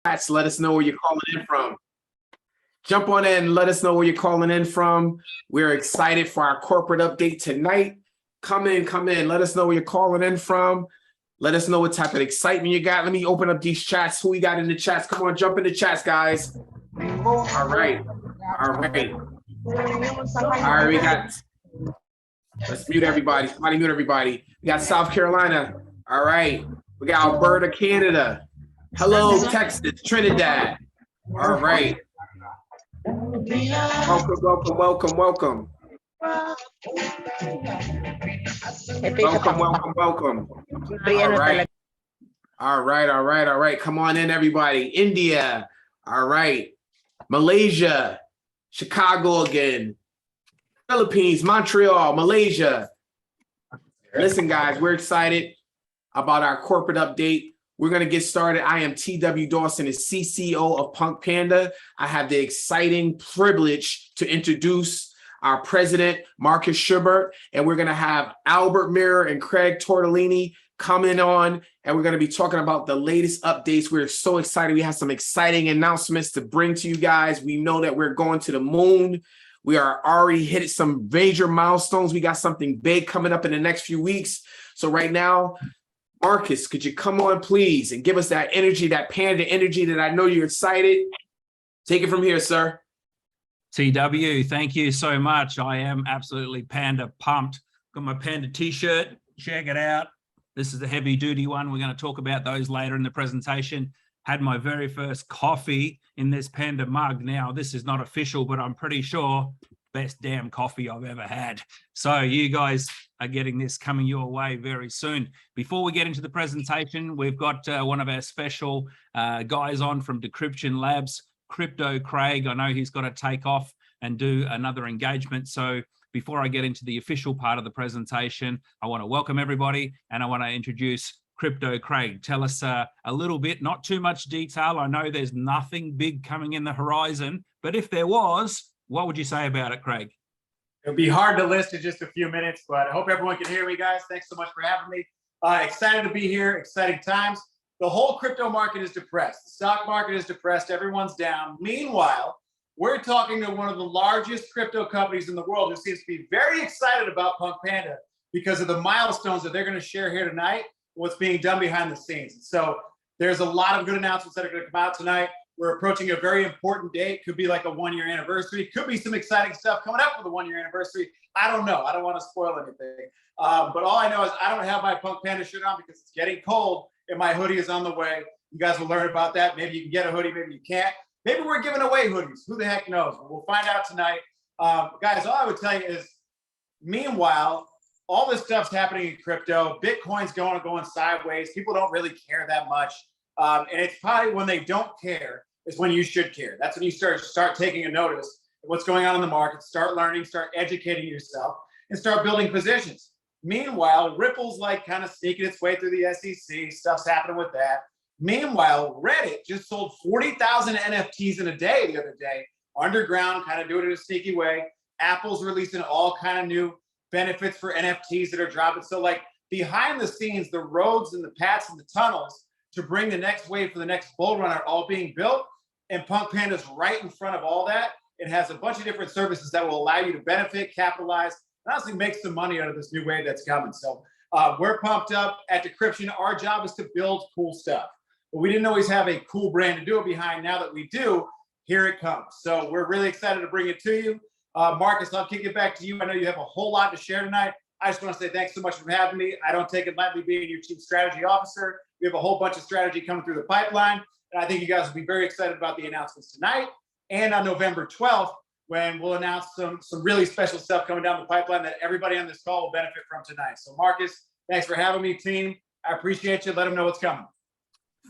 chats. Let us know where you're calling in from. Jump on in. Let us know where you're calling in from. We're excited for our corporate update tonight. Come in. Let us know where you're calling in from. Let us know what type of excitement you got. Let me open up these chats. Who we got in the chats? Come on, jump in the chats, guys. All right. We got. Let's mute everybody. Somebody mute everybody. We got South Carolina. All right. We got Alberta, Canada. Hello, Texas, Trinidad. All right. Welcome. Welcome. All right. Come on in, everybody. India. All right. Malaysia. Chicago again. Philippines, Montreal, Malaysia. Listen, guys, we're excited about our corporate update. We're going to get started. I am T.W. Dawson, the CCO of PunkPanda. I have the exciting privilege to introduce our president, Marcus Schubert, and we're going to have Albert Mirror and Craig Tortellini coming on, and we're going to be talking about the latest updates. We're so excited. We have some exciting announcements to bring to you guys. We know that we're going to the moon. We are already hit some major milestones. We got something big coming up in the next few weeks. So right now, Marcus, could you come on, please, and give us that energy, that panda energy that I know you're excited. Take it from here, sir. TW, thank you so much. I am absolutely panda pumped. Got my panda t-shirt. Check it out. This is the heavy duty one. We're going to talk about those later in the presentation. Had my very first coffee in this panda mug. Now, this is not official, but I'm pretty sure best damn coffee I've ever had. So you guys are getting this coming your way very soon. Before we get into the presentation, we've got one of our special guys on from Decryption Labs, Crypto Craig. I know he's got to take off and do another engagement. So before I get into the official part of the presentation, I want to welcome everybody and I want to introduce Crypto Craig. Tell us a little bit, not too much detail. I know there's nothing big coming in the horizon, but if there was, what would you say about it, Craig? It'll be hard to list in just a few minutes, but I hope everyone can hear me, guys. Thanks so much for having me. Excited to be here, exciting times. The whole crypto market is depressed. The stock market is depressed. Everyone's down. Meanwhile, we're talking to one of the largest crypto companies in the world who seems to be very excited about PunkPanda because of the milestones that they're going to share here tonight, what's being done behind the scenes. So there's a lot of good announcements that are going to come out tonight. We're approaching a very important date. Could be like a 1-year anniversary. Could be some exciting stuff coming up for the 1-year anniversary. I don't know. I don't want to spoil anything. But all I know is I don't have my PunkPanda shirt on because it's getting cold and my hoodie is on the way. You guys will learn about that. Maybe you can get a hoodie, maybe you can't. Maybe we're giving away hoodies. Who the heck knows? We'll find out tonight. Guys, all I would tell you is, meanwhile, all this stuff's happening in crypto. Bitcoin's going sideways. People don't really care that much. And it's probably when they don't care is when you should care. That's when you start taking a notice of what's going on in the market, start learning, start educating yourself, and start building positions. Meanwhile, Ripple's like kind of sneaking its way through the SEC. Stuff's happening with that. Meanwhile, Reddit just sold 40,000 NFTs in a day the other day. Underground, kind of doing it in a sneaky way. Apple's releasing all kind of new benefits for NFTs that are dropping. So like behind the scenes, the roads and the paths and the tunnels to bring the next wave for the next bull run are all being built. And PunkPanda's right in front of all that. It has a bunch of different services that will allow you to benefit, capitalize, and honestly make some money out of this new wave that's coming. So we're pumped up at Decryption. Our job is to build cool stuff. But we didn't always have a cool brand to do it behind. Now that we do, here it comes. So we're really excited to bring it to you. Marcus, I'll kick it back to you. I know you have a whole lot to share tonight. I just want to say thanks so much for having me. I don't take it lightly being your chief strategy officer. We have a whole bunch of strategy coming through the pipeline. And I think you guys will be very excited about the announcements tonight and on November 12th, when we'll announce some really special stuff coming down the pipeline that everybody on this call will benefit from tonight. So Marcus, thanks for having me, team. I appreciate you. Let them know what's coming.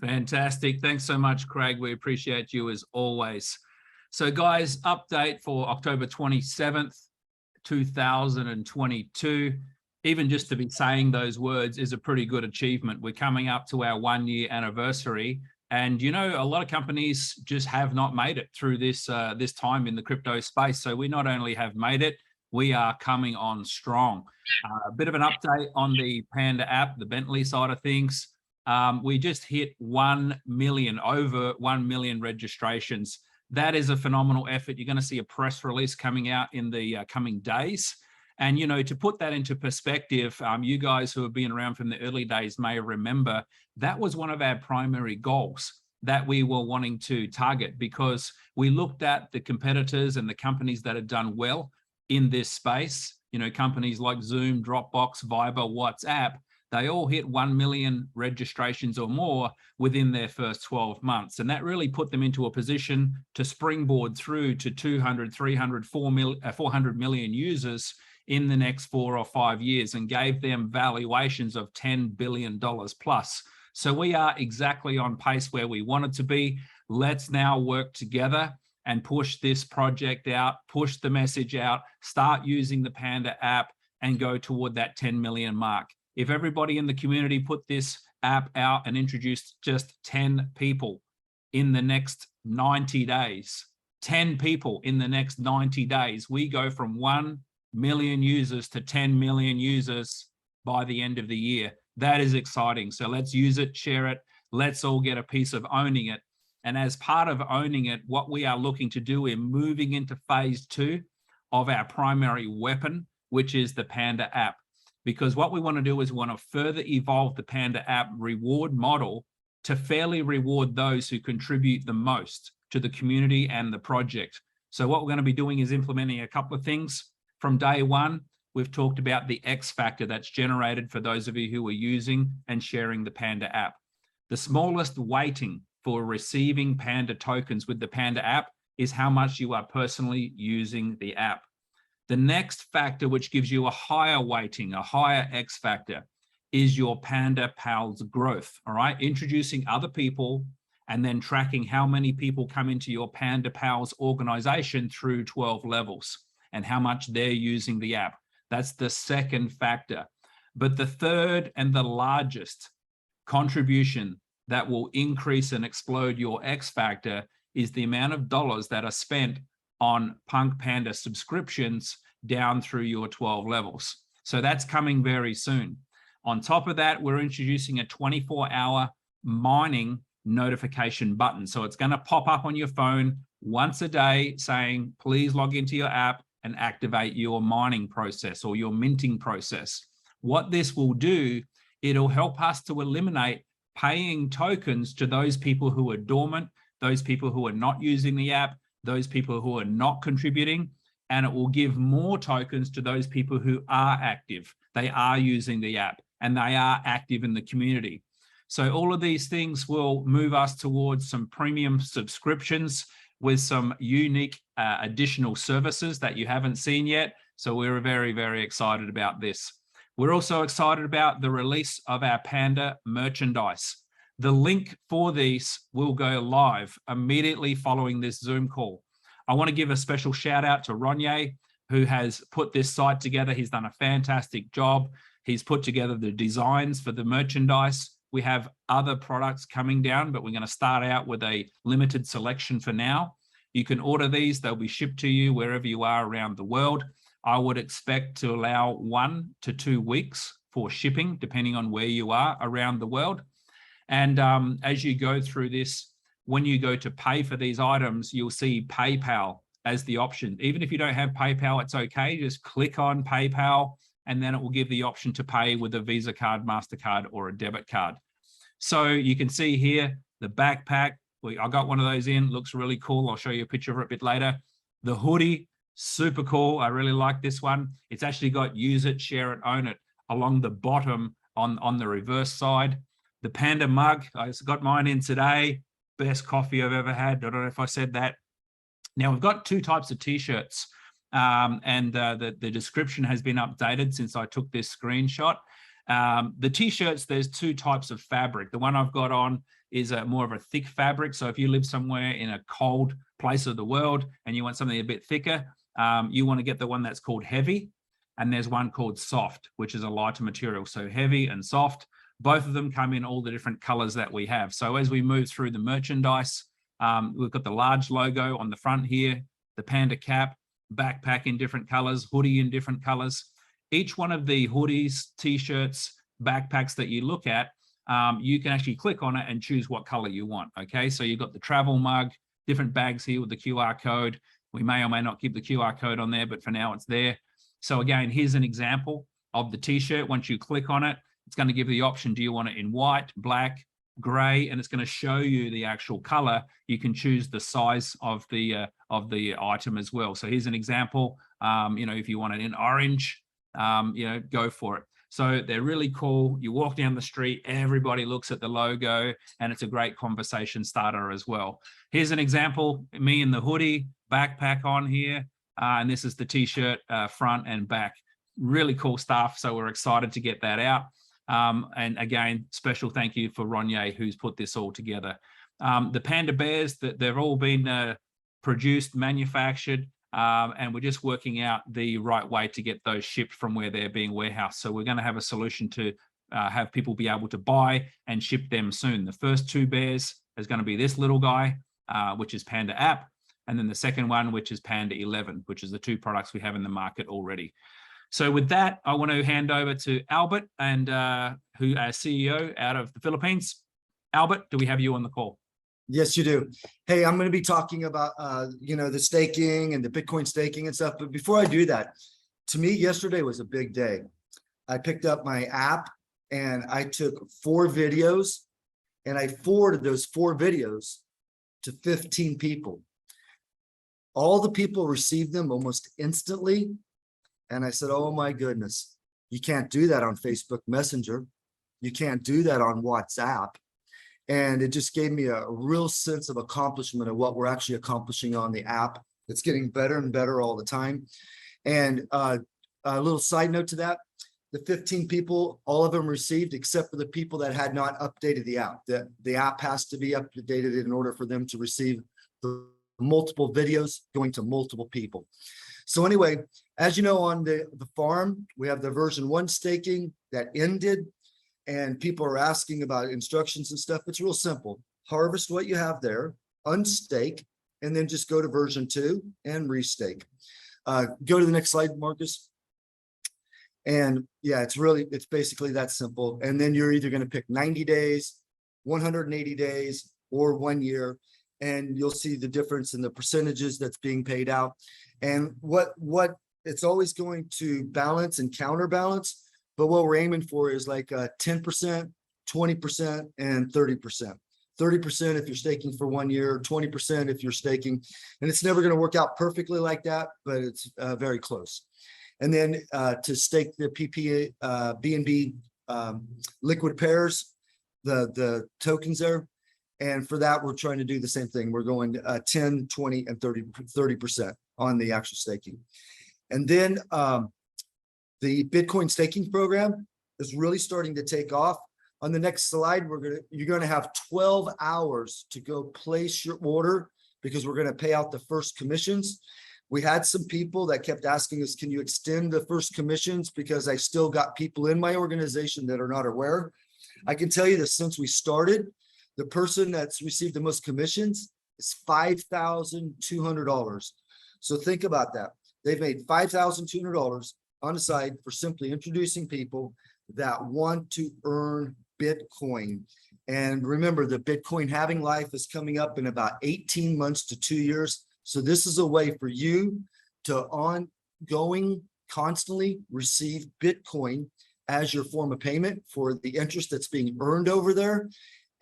Fantastic. Thanks so much, Craig. We appreciate you as always. So guys, update for October 27th, 2022. Even just to be saying those words is a pretty good achievement. We're coming up to our 1-year anniversary. And, you know, a lot of companies just have not made it through this time in the crypto space. So we not only have made it, we are coming on strong. A bit of an update on the Panda app, the Bentley side of things. We just hit 1 million, over 1 million registrations. That is a phenomenal effort. You're going to see a press release coming out in the coming days. And, you know, to put that into perspective, you guys who have been around from the early days may remember that was one of our primary goals that we were wanting to target, because we looked at the competitors and the companies that had done well in this space, you know, companies like Zoom, Dropbox, Viber, WhatsApp. They all hit 1 million registrations or more within their first 12 months. And that really put them into a position to springboard through to 200, 300, 400 million users in the next 4 or 5 years, and gave them valuations of $10 billion plus. So we are exactly on pace where we wanted to be. Let's now work together and push this project out, push the message out, start using the Panda app, and go toward that 10 million mark. If everybody in the community put this app out and introduced just 10 people in the next 90 days, 10 people in the next 90 days, we go from 1 million users to 10 million users by the end of the year. That is exciting. So let's use it, share it. Let's all get a piece of owning it. And as part of owning it, what we are looking to do, we're moving into phase 2 of our primary weapon, which is the Panda app. Because what we want to do is we want to further evolve the Panda app reward model to fairly reward those who contribute the most to the community and the project. So what we're going to be doing is implementing a couple of things. From day one, we've talked about the X factor that's generated for those of you who are using and sharing the Panda app. The smallest weighting for receiving Panda tokens with the Panda app is how much you are personally using the app. The next factor, which gives you a higher weighting, a higher X factor, is your Panda Pals growth, all right? Introducing other people and then tracking how many people come into your Panda Pals organization through 12 levels and how much they're using the app. That's the second factor. But the third and the largest contribution that will increase and explode your X factor is the amount of dollars that are spent on PunkPanda subscriptions down through your 12 levels. So that's coming very soon. On top of that, we're introducing a 24-hour mining notification button. So it's going to pop up on your phone once a day saying, please log into your app and activate your mining process or your minting process. What this will do, it'll help us to eliminate paying tokens to those people who are dormant, those people who are not using the app, those people who are not contributing, and it will give more tokens to those people who are active. They are using the app and they are active in the community. So all of these things will move us towards some premium subscriptions with some unique additional services that you haven't seen yet. So we're very, very excited about this. We're also excited about the release of our Panda merchandise. The link for these will go live immediately following this Zoom call. I want to give a special shout out to Ronye, who has put this site together. He's done a fantastic job. He's put together the designs for the merchandise. We have other products coming down, but we're going to start out with a limited selection for now. You can order these. They'll be shipped to you wherever you are around the world. I would expect to allow 1 to 2 weeks for shipping, depending on where you are around the world. And as you go through this, when you go to pay for these items, you'll see PayPal as the option. Even if you don't have PayPal, it's okay. Just click on PayPal, and then it will give the option to pay with a Visa card, MasterCard, or a debit card. So you can see here, the backpack. I got one of those in, looks really cool. I'll show you a picture of it a bit later. The hoodie, super cool. I really like this one. It's actually got use it, share it, own it along the bottom on the reverse side. The Panda mug, I got mine in today. Best coffee I've ever had. I don't know if I said that. Now we've got 2 types of t-shirts, and the description has been updated since I took this screenshot. The t-shirts, there's 2 types of fabric. The one I've got on is more of a thick fabric. So if you live somewhere in a cold place of the world and you want something a bit thicker, you want to get the one that's called heavy. And there's one called soft, which is a lighter material. So heavy and soft, both of them come in all the different colors that we have. So as we move through the merchandise, we've got the large logo on the front here, the Panda cap, backpack in different colors, hoodie in different colors. Each one of the hoodies, t-shirts, backpacks that you look at you can actually click on it and choose what color you want. Okay, so you've got the travel mug, different bags here with the QR code. We may or may not keep the QR code on there, but for now it's there. So again, here's an example of the t-shirt. Once you click on it, it's going to give you the option. Do you want it in white, black, gray? And it's going to show you the actual color. You can choose the size of the item as well. So here's an example. If you want it in orange, go for it. So they're really cool. You walk down the street, everybody looks at the logo, and it's a great conversation starter as well. Here's an example, me in the hoodie, backpack on here, and this is the t-shirt front and back. Really cool stuff. So we're excited to get that out. And again, special thank you for Ronye, who's put this all together. The panda bears, they've all been produced, manufactured, and we're just working out the right way to get those shipped from where they're being warehoused. So we're going to have a solution to have people be able to buy and ship them soon. The first 2 bears is going to be this little guy, which is Panda App, and then the second one, which is Panda 11, which is the 2 products we have in the market already. So with that, I want to hand over to Albert, and who our CEO out of the Philippines. Albert, do we have you on the call? Yes, you do. Hey, I'm going to be talking about, the staking and the Bitcoin staking and stuff. But before I do that, to me, yesterday was a big day. I picked up my app and I took 4 videos and I forwarded those 4 videos to 15 people. All the people received them almost instantly. And I said, oh my goodness, you can't do that on Facebook Messenger. You can't do that on WhatsApp. And it just gave me a real sense of accomplishment of what we're actually accomplishing on the app. It's getting better and better all the time. And a little side note to that, the 15 people, all of them received, except for the people that had not updated the app. The app has to be updated in order for them to receive the multiple videos going to multiple people. So anyway, as you know, on the farm, we have the version 1 staking that ended. And people are asking about instructions and stuff. It's real simple. Harvest what you have there, unstake, and then just go to version 2 and restake. Go to the next slide, Marcus. And yeah, it's basically that simple. And then you're either going to pick 90 days, 180 days, or 1 year. And you'll see the difference in the percentages that's being paid out. And what it's always going to balance and counterbalance. But what we're aiming for is like 10%, 20%, and 30%. 30% if you're staking for 1 year, 20% if you're staking. And it's never going to work out perfectly like that, but it's very close. And then to stake the BNB liquid pairs, the tokens there. And for that, we're trying to do the same thing. We're going 10, 20, and 30% on the actual staking. And then the Bitcoin staking program is really starting to take off. On the next slide, you're going to have 12 hours to go place your order because we're going to pay out the first commissions. We had some people that kept asking us, can you extend the first commissions? Because I still got people in my organization that are not aware. I can tell you that since we started, the person that's received the most commissions is $5,200. So think about that. They've made $5,200 on the side for simply introducing people that want to earn Bitcoin. And remember, the Bitcoin halving life is coming up in about 18 months to 2 years. So this is a way for you to constantly receive Bitcoin as your form of payment for the interest that's being earned over there.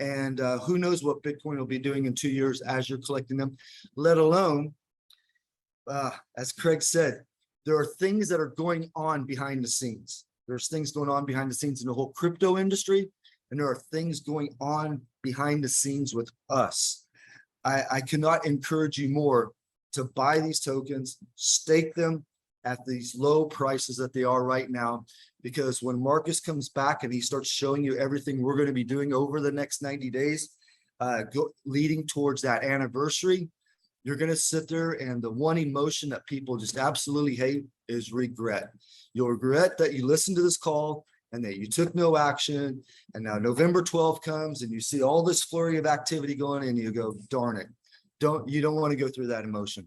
And who knows what Bitcoin will be doing in 2 years as you're collecting them, let alone, as Craig said, there are things that are going on behind the scenes. There's things going on behind the scenes in the whole crypto industry, and there are things going on behind the scenes with us. I cannot encourage you more to buy these tokens, stake them at these low prices that they are right now, because when Marcus comes back and he starts showing you everything we're going to be doing over the next 90 days, leading towards that anniversary, you're going to sit there and the one emotion that people just absolutely hate is regret. You'll regret that you listened to this call and that you took no action. And now November 12th comes and you see all this flurry of activity going and you go, darn it. You don't want to go through that emotion.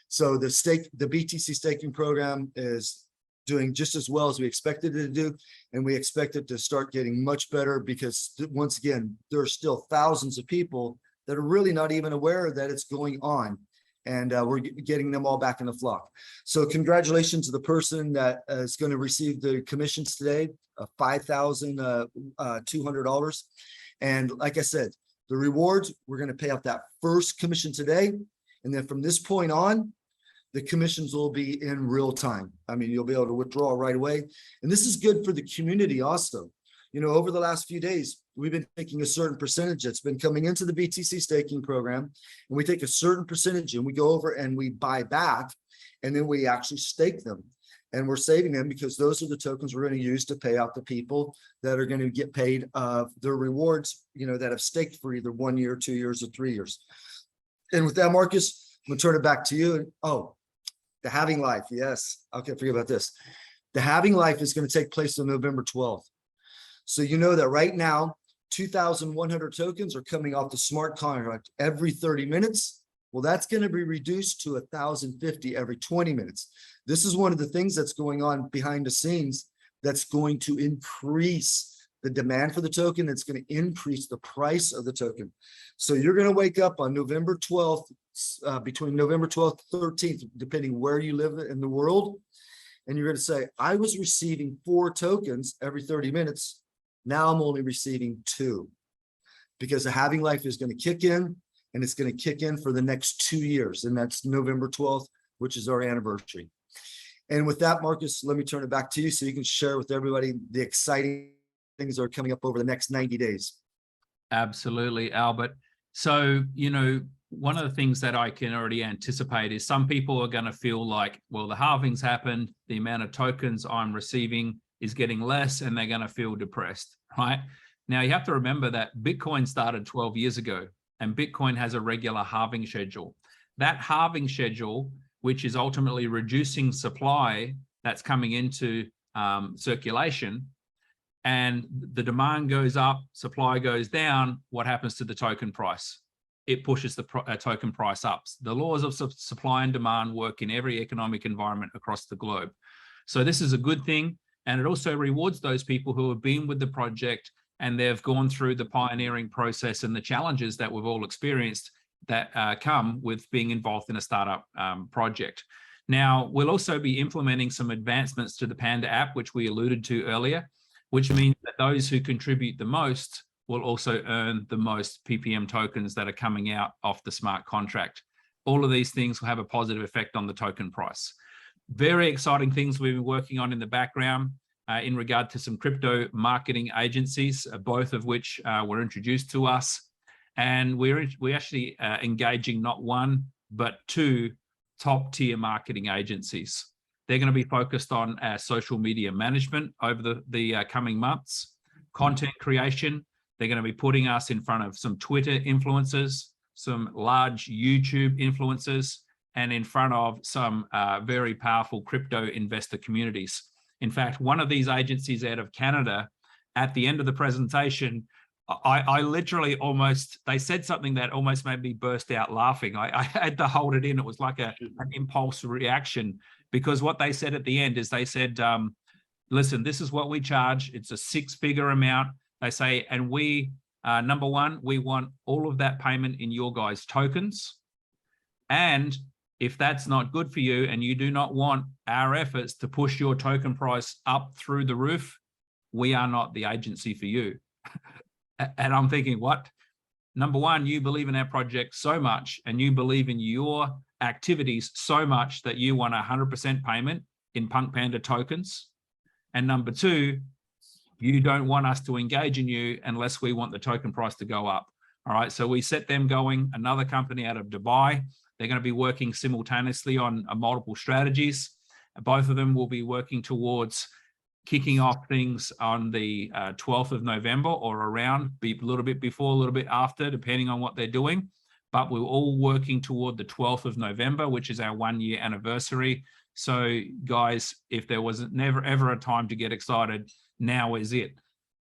So the BTC staking program is doing just as well as we expected it to do. And we expect it to start getting much better because once again, there are still thousands of people that are really not even aware that it's going on. And we're getting them all back in the flock. So congratulations to the person that is going to receive the commissions today, $5,200. And like I said, the rewards, we're going to pay out that first commission today. And then from this point on, the commissions will be in real time. I mean, you'll be able to withdraw right away. And this is good for the community also. You know, over the last few days, we've been taking a certain percentage that's been coming into the BTC staking program, and we take a certain percentage and we go over and we buy back, and then we actually stake them. And we're saving them because those are the tokens we're going to use to pay out the people that are going to get paid their rewards, you know, that have staked for either 1 year, 2 years, or 3 years. And with that, Marcus, I'm going to turn it back to you. Oh, the halving life. Yes. Okay, forget about this. The halving life is going to take place on November 12th. So you know that right now, 2,100 tokens are coming off the smart contract every 30 minutes. Well, that's going to be reduced to 1,050 every 20 minutes. This is one of the things that's going on behind the scenes that's going to increase the demand for the token. It's going to increase the price of the token. So you're going to wake up on November 12th, between November 12th, 13th, depending where you live in the world. And you're going to say, I was receiving 4 tokens every 30 minutes. Now I'm only receiving 2 because the halving life is going to kick in, and it's going to kick in for the next 2 years. And that's November 12th, which is our anniversary. And with that, Marcus, let me turn it back to you so you can share with everybody the exciting things that are coming up over the next 90 days. Absolutely, Albert. So, you know, one of the things that I can already anticipate is some people are going to feel like, well, the halving's happened, the amount of tokens I'm receiving is getting less, and they're going to feel depressed, right? Now, you have to remember that Bitcoin started 12 years ago, and Bitcoin has a regular halving schedule. That halving schedule, which is ultimately reducing supply that's coming into circulation, and the demand goes up, supply goes down, what happens to the token price? It pushes the token price up. The laws of supply and demand work in every economic environment across the globe. So this is a good thing. And it also rewards those people who have been with the project and they've gone through the pioneering process and the challenges that we've all experienced that come with being involved in a startup project. Now, we'll also be implementing some advancements to the Panda app, which we alluded to earlier, which means that those who contribute the most will also earn the most PPM tokens that are coming out off the smart contract. All of these things will have a positive effect on the token price. Very exciting things we've been working on in the background in regard to some crypto marketing agencies, both of which were introduced to us. And we're actually engaging not 1, but 2 top tier marketing agencies. They're going to be focused on social media management over the coming months, content creation. They're going to be putting us in front of some Twitter influencers, some large YouTube influencers, and in front of some very powerful crypto investor communities. In fact, one of these agencies out of Canada, at the end of the presentation, I literally they said something that almost made me burst out laughing. I had to hold it in. It was like an impulse reaction, because what they said at the end is they said, listen, this is what we charge. It's a 6-figure amount. They say, and we, number 1, we want all of that payment in your guys' tokens. And if that's not good for you and you do not want our efforts to push your token price up through the roof, we are not the agency for you. And I'm thinking, what? Number 1, you believe in our project so much and you believe in your activities so much that you want 100% payment in PunkPanda tokens. And number 2, you don't want us to engage in you unless we want the token price to go up. All right, so we set them going, another company out of Dubai. They're going to be working simultaneously on multiple strategies. Both of them will be working towards kicking off things on the 12th of November or around, a little bit before, a little bit after, depending on what they're doing. But we're all working toward the 12th of November, which is our 1-year anniversary. So guys, if there was never ever a time to get excited, now is it.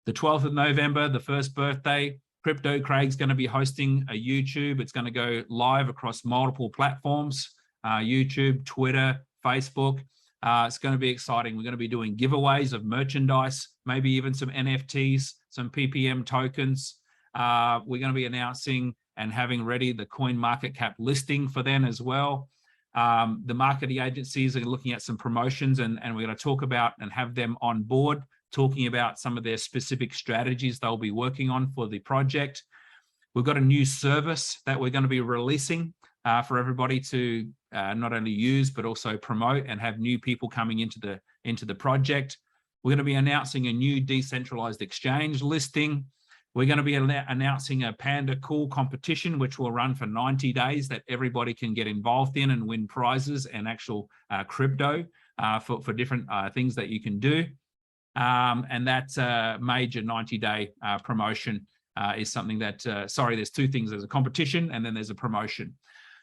The 12th of November, the first birthday, Crypto Craig's going to be hosting a YouTube. It's going to go live across multiple platforms, YouTube, Twitter, Facebook. It's going to be exciting. We're going to be doing giveaways of merchandise, maybe even some NFTs, some PPM tokens. We're going to be announcing and having ready the coin market cap listing for then as well. The marketing agencies are looking at some promotions, and we're going to talk about and have them on board, talking about some of their specific strategies they'll be working on for the project. We've got a new service that we're going to be releasing for everybody to not only use, but also promote and have new people coming into the project. We're going to be announcing a new decentralized exchange listing. We're going to be announcing a Panda Cool competition, which will run for 90 days that everybody can get involved in and win prizes and actual crypto for different things that you can do. And that's a major 90-day promotion is something that, there's two things. There's a competition and then there's a promotion.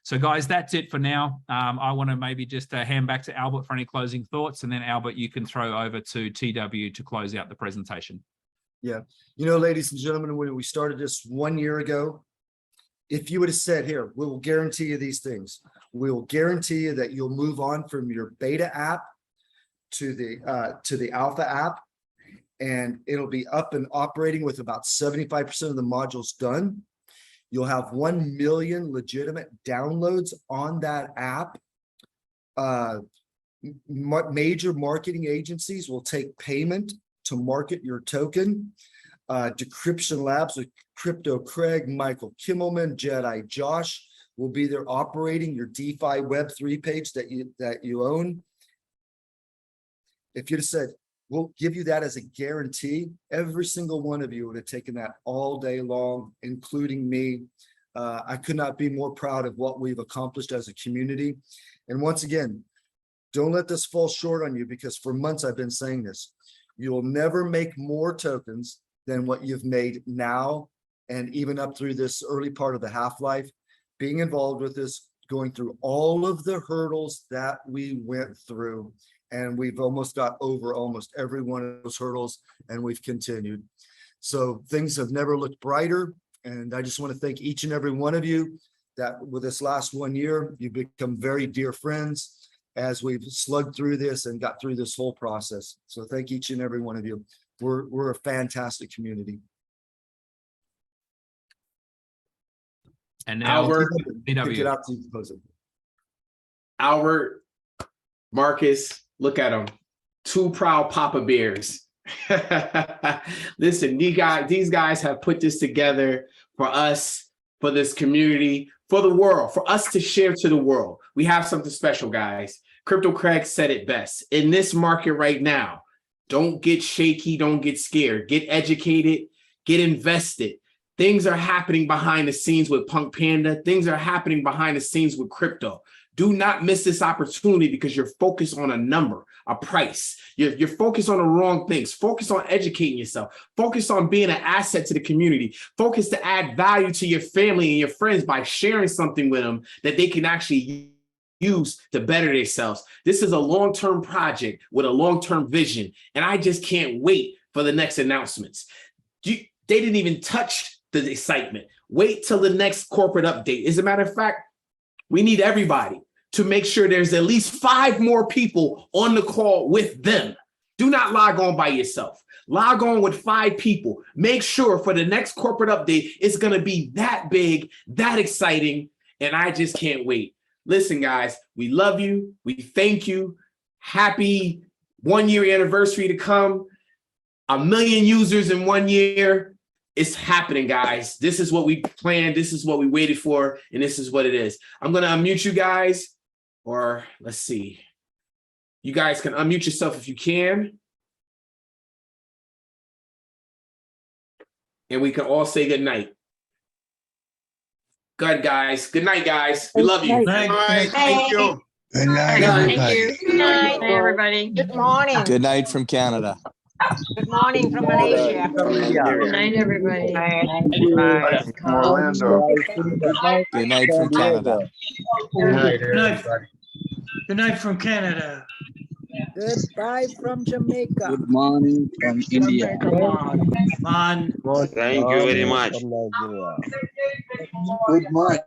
So guys, that's it for now. I want to maybe just hand back to Albert for any closing thoughts. And then Albert, you can throw over to TW to close out the presentation. Yeah. You know, ladies and gentlemen, when we started this 1 year ago, if you would have said, here, we will guarantee you these things. We will guarantee you that you'll move on from your beta app to the alpha app, and it'll be up and operating with about 75% of the modules done. You'll have 1 million legitimate downloads on that app. Major marketing agencies will take payment to market your token. Decryption Labs with Crypto Craig, Michael Kimmelman, Jedi Josh will be there operating your DeFi Web3 page that you own. If you'd have said, we'll give you that as a guarantee, every single one of you would have taken that all day long, including me. I could not be more proud of what we've accomplished as a community. And once again, don't let this fall short on you, because for months I've been saying this. You will never make more tokens than what you've made now, and even up through this early part of the half-life. Being involved with this, going through all of the hurdles that we went through, and we've almost got over almost every one of those hurdles, and we've continued. So things have never looked brighter, and I just want to thank each and every one of you that with this last 1 year, you've become very dear friends as we've slugged through this and got through this whole process. So thank each and every one of you. We're a fantastic community. And now, Albert, Get out to close it. Albert, Marcus, look at them. Two proud Papa Bears. Listen, these guys have put this together for us, for this community, for the world, for us to share to the world. We have something special, guys. Crypto Craig said it best. In this market right now, don't get shaky, don't get scared. Get educated, get invested. Things are happening behind the scenes with PunkPanda. Things are happening behind the scenes with crypto. Do not miss this opportunity because you're focused on a number, a price. You're focused on the wrong things. Focus on educating yourself. Focus on being an asset to the community. Focus to add value to your family and your friends by sharing something with them that they can actually use to better themselves. This is a long-term project with a long-term vision, and I just can't wait for the next announcements. They didn't even touch the excitement. Wait till the next corporate update. As a matter of fact, we need everybody to make sure there's at least 5 more people on the call with them. Do not log on by yourself. Log on with 5 people. Make sure for the next corporate update, it's going to be that big, that exciting, and I just can't wait. Listen, guys, we love you. We thank you. Happy 1 year anniversary to come. 1 million users in 1 year. It's happening, guys. This is what we planned. This is what we waited for. And this is what it is. I'm going to unmute you guys. Or let's see. You guys can unmute yourself if you can. And we can all say good night. Good, guys. Good night, guys. We love you. Good night. Thank you. Good night, everybody. Good night, everybody. Good morning. Good night from Canada. Good morning from Malaysia. Good night, everybody. Orlando. Good night from Canada. Good night, everybody. Good night from Canada. Goodbye from Jamaica. Good morning from India. Come on. Thank you very much. Good morning.